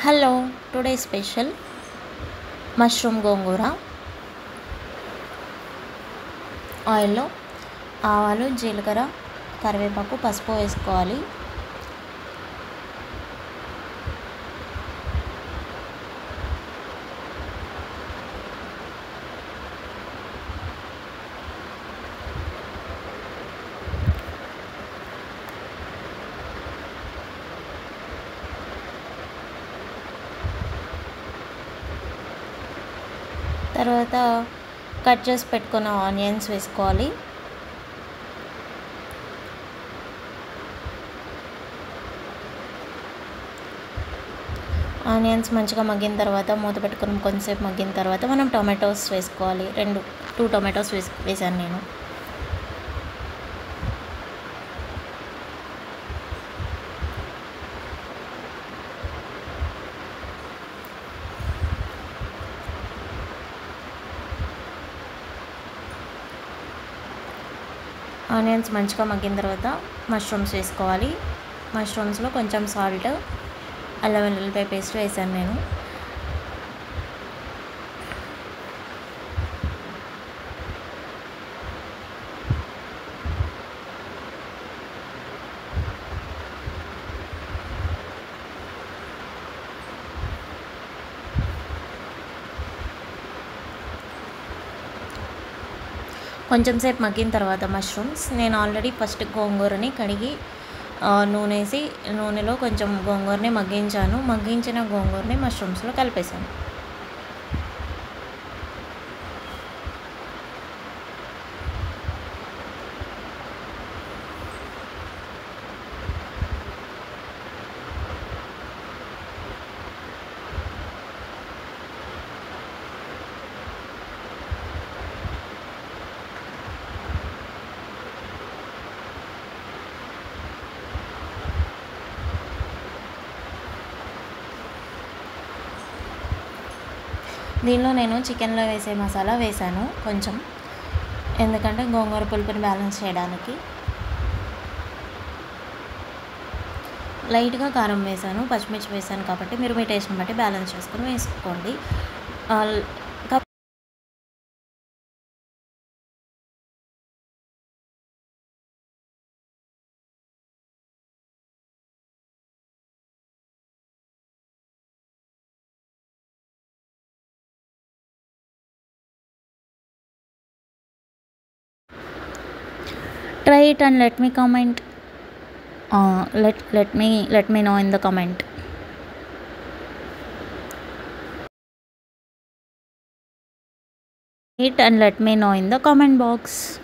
Hello, today special mushroom గోంగూర. ఆయిల్లో ఆవాలు, జీలకర్ర, కరివేపాకు, పసుపు వేసుకోవాలి. తర్వాత కట్ చేసి పెట్టుకున్న ఆనియన్స్ వేసుకోవాలి. ఆనియన్స్ మంచిగా మగ్గిన తర్వాత మూత పెట్టుకుని కొంచెంసేపు మగ్గిన తర్వాత మనం టొమాటోస్ వేసుకోవాలి. 2 టొమాటోస్ వేసాను నేను. ఆనియన్స్ మంచిగా మగ్గిన తర్వాత మష్రూమ్స్ వేసుకోవాలి. మష్రూమ్స్లో కొంచెం సాల్ట్, అల్లం వెల్లుల్లిపాయ పేస్ట్ వేసాను నేను. కొంచెం సేపు మగ్గిన తర్వాత మష్రూమ్స్, నేను ఆల్రెడీ ఫస్ట్ గోంగూరని కడిగి నూనెలో కొంచెం గోంగూరని మగ్గించాను. మగ్గించిన గోంగూరని మష్రూమ్స్లో కలిపేసాను. దీనిలో నేను చికెన్లో వేసే మసాలా వేసాను కొంచెం, ఎందుకంటే గోంగూర పులుపుని బ్యాలెన్స్ చేయడానికి. లైట్గా కారం వేసాను, పచ్చిమిర్చి వేసాను కాబట్టి మీరు మీ టేస్ట్ని బట్టి బ్యాలెన్స్ చేసుకుని వేసుకోండి. Try it and let me comment. Let me know in the comment. It and let me know in the comment box.